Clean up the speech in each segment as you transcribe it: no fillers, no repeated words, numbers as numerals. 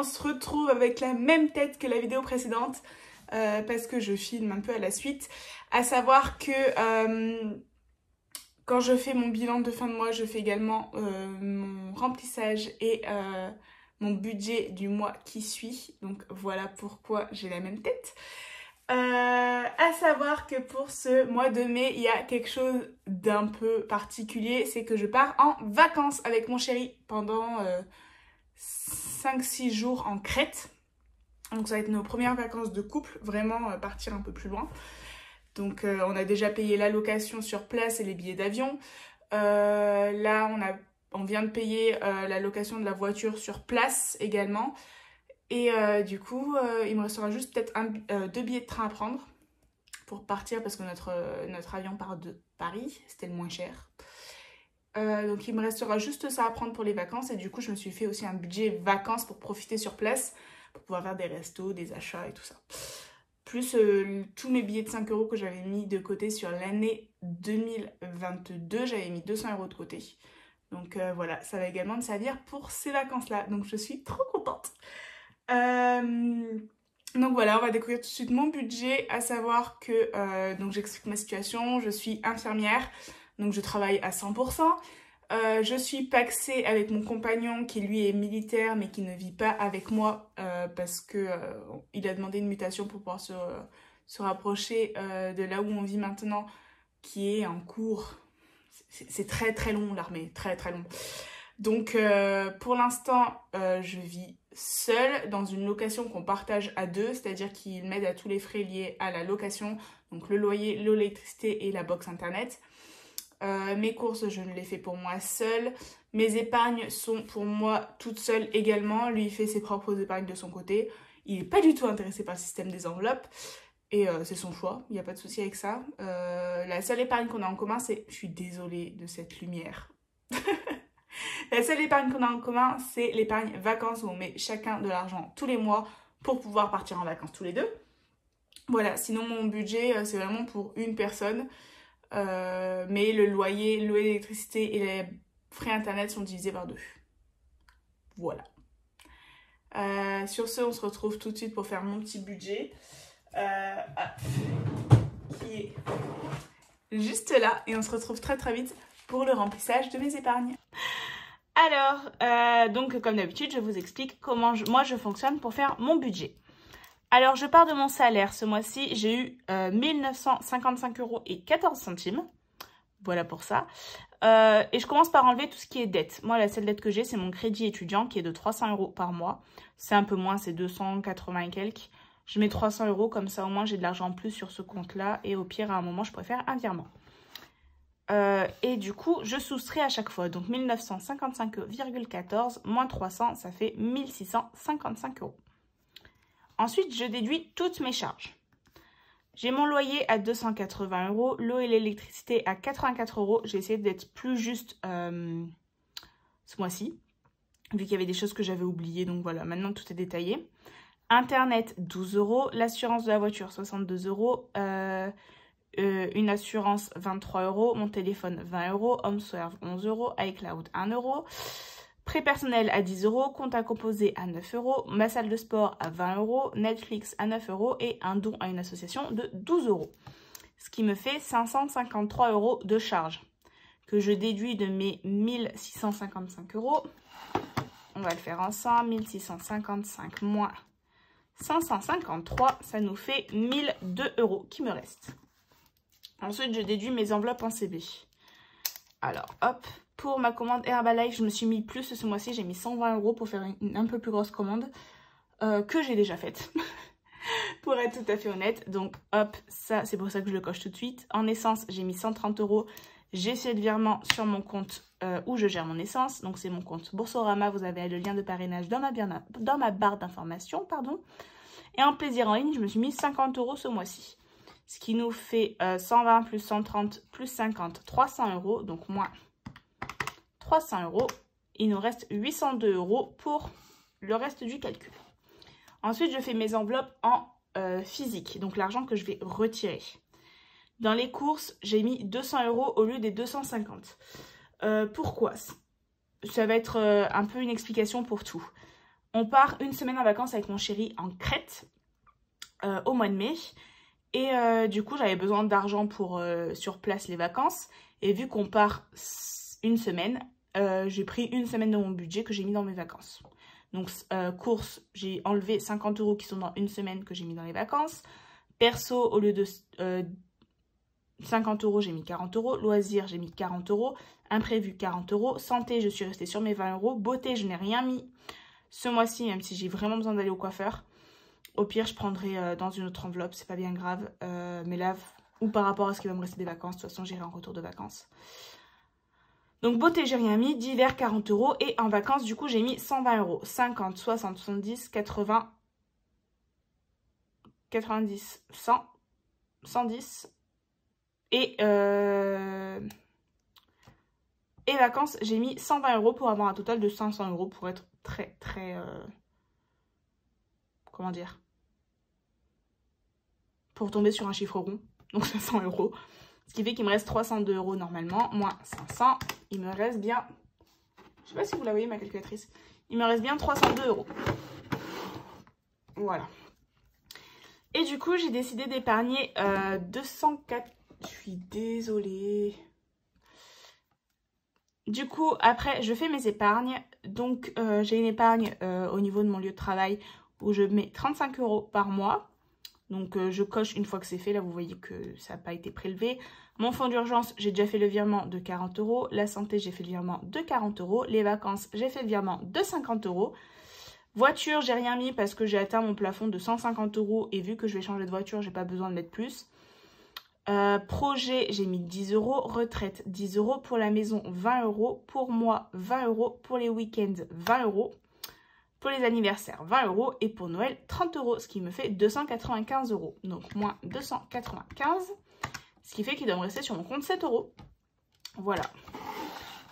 on se retrouve avec la même tête que la vidéo précédente parce que je filme un peu à la suite. À savoir que quand je fais mon bilan de fin de mois, je fais également mon remplissage et mon budget du mois qui suit. Donc voilà pourquoi j'ai la même tête. À savoir que pour ce mois de mai, il y a quelque chose d'un peu particulier, c'est que je pars en vacances avec mon chéri pendant 5-6 jours en Crète. Donc ça va être nos premières vacances de couple, vraiment partir un peu plus loin. Donc on a déjà payé la location sur place et les billets d'avion. Là on vient de payer la location de la voiture sur place également. Et du coup, il me restera juste peut-être 2 billets de train à prendre pour partir parce que notre avion part de Paris, c'était le moins cher. Donc il me restera juste ça à prendre pour les vacances et du coup je me suis fait aussi un budget vacances pour profiter sur place, pour pouvoir faire des restos, des achats et tout ça. Plus tous mes billets de 5 € que j'avais mis de côté sur l'année 2022, j'avais mis 200 € de côté. Donc voilà, ça va également me servir pour ces vacances-là, donc je suis trop contente. Donc voilà, on va découvrir tout de suite mon budget, à savoir que, donc j'explique ma situation, je suis infirmière, donc je travaille à 100%. Je suis pacsée avec mon compagnon qui lui est militaire mais qui ne vit pas avec moi parce que il a demandé une mutation pour pouvoir se rapprocher de là où on vit maintenant, qui est en cours. C'est très très long l'armée, très très long. Donc pour l'instant, je vis seule dans une location qu'on partage à deux, c'est-à-dire qu'il m'aide à tous les frais liés à la location, donc le loyer, l'électricité et la box internet. Mes courses, je ne les fais pour moi seule. Mes épargnes sont pour moi toute seule également. Lui, il fait ses propres épargnes de son côté. Il n'est pas du tout intéressé par le système des enveloppes. Et c'est son choix, il n'y a pas de souci avec ça. La seule épargne qu'on a en commun, c'est... Je suis désolée de cette lumière. La seule épargne qu'on a en commun, c'est l'épargne vacances où on met chacun de l'argent tous les mois pour pouvoir partir en vacances tous les deux. Voilà, sinon mon budget, c'est vraiment pour une personne. Mais le loyer, l'eau et l'électricité et les frais internet sont divisés par 2. Voilà. Sur ce, on se retrouve tout de suite pour faire mon petit budget. Qui est juste là. Et on se retrouve très très vite pour le remplissage de mes épargnes. Alors, donc comme d'habitude, je vous explique comment moi je fonctionne pour faire mon budget. Alors, je pars de mon salaire. Ce mois-ci, j'ai eu 1955,14 €. Voilà pour ça. Et je commence par enlever tout ce qui est dette. Moi, la seule dette que j'ai, c'est mon crédit étudiant qui est de 300 € par mois. C'est un peu moins, c'est 280 et quelques. Je mets 300 € comme ça, au moins, j'ai de l'argent en plus sur ce compte-là. Et au pire, à un moment, je préfère un virement. Et du coup, je soustrais à chaque fois. Donc, 1955,14 moins 300, ça fait 1655 €. Ensuite, je déduis toutes mes charges. J'ai mon loyer à 280 €, l'eau et l'électricité à 84 €. J'ai essayé d'être plus juste ce mois-ci, vu qu'il y avait des choses que j'avais oubliées. Donc voilà, maintenant tout est détaillé. Internet, 12 €. L'assurance de la voiture, 62 €. Une assurance, 23 €. Mon téléphone, 20 €. HomeServe, 11 €. iCloud, 1 €. Prêt personnel à 10 €, compte à composer à 9 €, ma salle de sport à 20 €, Netflix à 9 € et un don à une association de 12 €. Ce qui me fait 553 € de charges que je déduis de mes 1655 €. On va le faire ensemble. 1655 moins 553, ça nous fait 1002 € qui me restent. Ensuite, je déduis mes enveloppes en CB. Alors, hop. Pour ma commande Herbalife, je me suis mis plus ce mois-ci. J'ai mis 120 € pour faire une un peu plus grosse commande que j'ai déjà faite. Pour être tout à fait honnête. Donc, hop, ça, c'est pour ça que je le coche tout de suite. En essence, j'ai mis 130 €. J'ai fait le virement sur mon compte où je gère mon essence. Donc, c'est mon compte Boursorama. Vous avez le lien de parrainage dans ma barre d'information. Et en plaisir en ligne, je me suis mis 50 € ce mois-ci. Ce qui nous fait 120 plus 130 plus 50, 300 €. Donc, moins 300 €. Il nous reste 802 € pour le reste du calcul. Ensuite, je fais mes enveloppes en physique, donc l'argent que je vais retirer. Dans les courses, j'ai mis 200 € au lieu des 250. Pourquoi? Ça va être un peu une explication pour tout. On part une semaine en vacances avec mon chéri en Crète au mois de mai. Et du coup, j'avais besoin d'argent pour sur place les vacances. Et vu qu'on part une semaine, j'ai pris une semaine de mon budget que j'ai mis dans mes vacances. Donc, courses, j'ai enlevé 50 € qui sont dans une semaine que j'ai mis dans les vacances. Perso, au lieu de 50 €, j'ai mis 40 €. Loisirs, j'ai mis 40 €. Imprévu, 40 €. Santé, je suis restée sur mes 20 €. Beauté, je n'ai rien mis ce mois-ci, même si j'ai vraiment besoin d'aller au coiffeur. Au pire, je prendrai dans une autre enveloppe, c'est pas bien grave. Mais là, ou par rapport à ce qui va me rester des vacances, de toute façon, j'irai en retour de vacances. Donc, beauté, j'ai rien mis. Divers, 40 €. Et en vacances, du coup, j'ai mis 120 €. 50, 60, 70, 80, 90, 100, 110. Et vacances, j'ai mis 120 € pour avoir un total de 500 € pour être très, comment dire, pour tomber sur un chiffre rond, donc 500 €. Ce qui fait qu'il me reste 302 € normalement, moins 500, il me reste bien, je sais pas si vous la voyez ma calculatrice, il me reste bien 302 €. Voilà. Et du coup, j'ai décidé d'épargner 204, je suis désolée. Du coup, après, je fais mes épargnes. Donc, j'ai une épargne au niveau de mon lieu de travail où je mets 35 € par mois. Donc, je coche une fois que c'est fait. Là, vous voyez que ça n'a pas été prélevé. Mon fonds d'urgence, j'ai déjà fait le virement de 40 €. La santé, j'ai fait le virement de 40 €. Les vacances, j'ai fait le virement de 50 €. Voiture, j'ai rien mis parce que j'ai atteint mon plafond de 150 €. Et vu que je vais changer de voiture, j'ai pas besoin de mettre plus. Projet, j'ai mis 10 €. Retraite, 10 €. Pour la maison, 20 €. Pour moi, 20 €. Pour les week-ends, 20 €. Pour les anniversaires, 20 €. Et pour Noël, 30 €. Ce qui me fait 295 €. Donc, moins 295. Ce qui fait qu'il doit me rester sur mon compte 7 €. Voilà.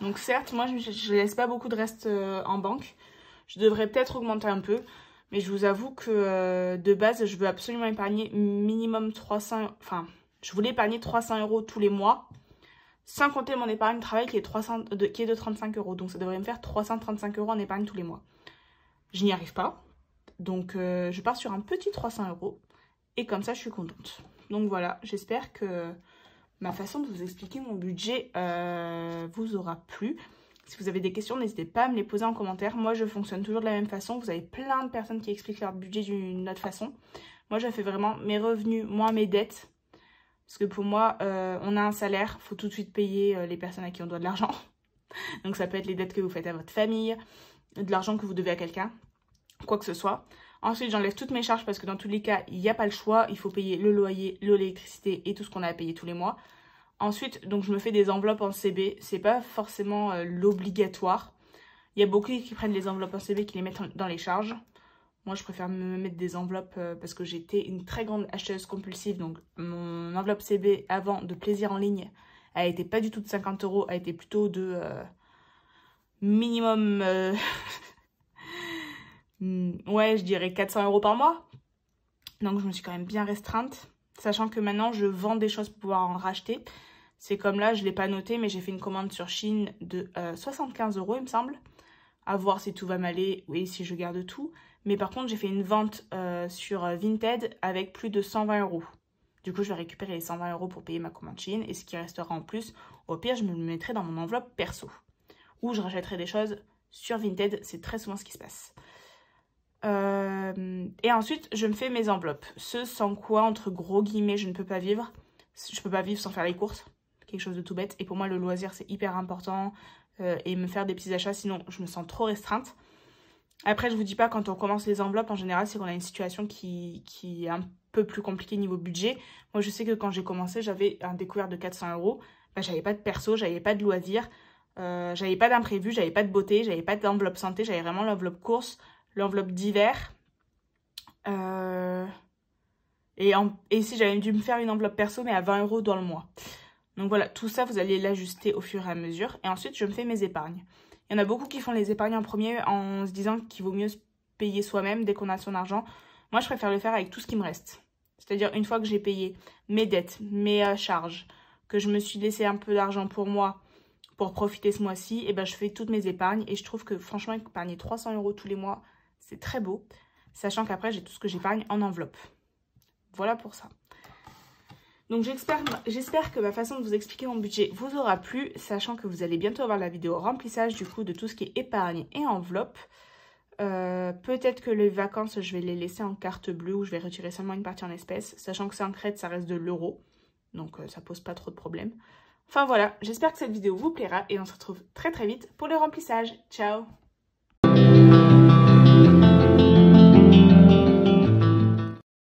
Donc, certes, moi, je ne laisse pas beaucoup de reste en banque. Je devrais peut-être augmenter un peu. Mais je vous avoue que de base, je veux absolument épargner minimum 300... Enfin, je voulais épargner 300 € tous les mois. Sans compter mon épargne travail qui est de 35 €. Donc, ça devrait me faire 335 € en épargne tous les mois. Je n'y arrive pas. Donc, je pars sur un petit 300 €. Et comme ça, je suis contente. Donc, voilà. J'espère que ma façon de vous expliquer mon budget vous aura plu. Si vous avez des questions, n'hésitez pas à me les poser en commentaire. Moi, je fonctionne toujours de la même façon. Vous avez plein de personnes qui expliquent leur budget d'une autre façon. Moi, je fais vraiment mes revenus moins mes dettes. Parce que pour moi, on a un salaire. Il faut tout de suite payer les personnes à qui on doit de l'argent. Donc, ça peut être les dettes que vous faites à votre famille, de l'argent que vous devez à quelqu'un, quoi que ce soit. Ensuite, j'enlève toutes mes charges parce que dans tous les cas, il n'y a pas le choix. Il faut payer le loyer, l'électricité et tout ce qu'on a à payer tous les mois. Ensuite, donc je me fais des enveloppes en CB. C'est pas forcément l'obligatoire. Il y a beaucoup qui prennent les enveloppes en CB qui les mettent dans les charges. Moi, je préfère me mettre des enveloppes parce que j'étais une très grande acheteuse compulsive. Donc, mon enveloppe CB avant de plaisir en ligne, elle n'était pas du tout de 50 €. Elle était plutôt de minimum... ouais, je dirais 400 € par mois. Donc, je me suis quand même bien restreinte. Sachant que maintenant, je vends des choses pour pouvoir en racheter. C'est comme là, je ne l'ai pas noté, mais j'ai fait une commande sur Shein de 75 €, il me semble. À voir si tout va m'aller, oui, si je garde tout. Mais par contre, j'ai fait une vente sur Vinted avec plus de 120 €. Du coup, je vais récupérer les 120 € pour payer ma commande Shein. Et ce qui restera en plus, au pire, je me le mettrai dans mon enveloppe perso. Ou je rachèterai des choses sur Vinted. C'est très souvent ce qui se passe. Et ensuite, je me fais mes enveloppes. Ce sans quoi, entre gros guillemets, je ne peux pas vivre. Je peux pas vivre sans faire les courses. Quelque chose de tout bête. Et pour moi, le loisir, c'est hyper important. Et me faire des petits achats, sinon je me sens trop restreinte. Après, je vous dis pas, quand on commence les enveloppes, en général, c'est qu'on a une situation qui est un peu plus compliquée niveau budget. Moi, je sais que quand j'ai commencé, j'avais un découvert de 400 €. Bah, j'avais pas de perso, j'avais pas de loisirs, j'avais pas d'imprévu, j'avais pas de beauté, j'avais pas d'enveloppe santé, j'avais vraiment l'enveloppe course, l'enveloppe d'hiver. Et si j'avais dû me faire une enveloppe perso, mais à 20 € dans le mois. Donc voilà, tout ça, vous allez l'ajuster au fur et à mesure. Et ensuite, je me fais mes épargnes. Il y en a beaucoup qui font les épargnes en premier en se disant qu'il vaut mieux se payer soi-même dès qu'on a son argent. Moi, je préfère le faire avec tout ce qui me reste. C'est-à-dire, une fois que j'ai payé mes dettes, mes charges, que je me suis laissé un peu d'argent pour moi, pour profiter ce mois-ci, et ben je fais toutes mes épargnes. Et je trouve que franchement, épargner 300 € tous les mois, c'est très beau. Sachant qu'après, j'ai tout ce que j'épargne en enveloppe. Voilà pour ça. Donc j'espère que ma façon de vous expliquer mon budget vous aura plu, sachant que vous allez bientôt avoir la vidéo remplissage du coup de tout ce qui est épargne et enveloppe. Peut-être que les vacances, je vais les laisser en carte bleue ou je vais retirer seulement une partie en espèces, sachant que c'est en Crète, ça reste de l'euro, donc ça pose pas trop de problème. Enfin voilà, j'espère que cette vidéo vous plaira et on se retrouve très très vite pour le remplissage. Ciao!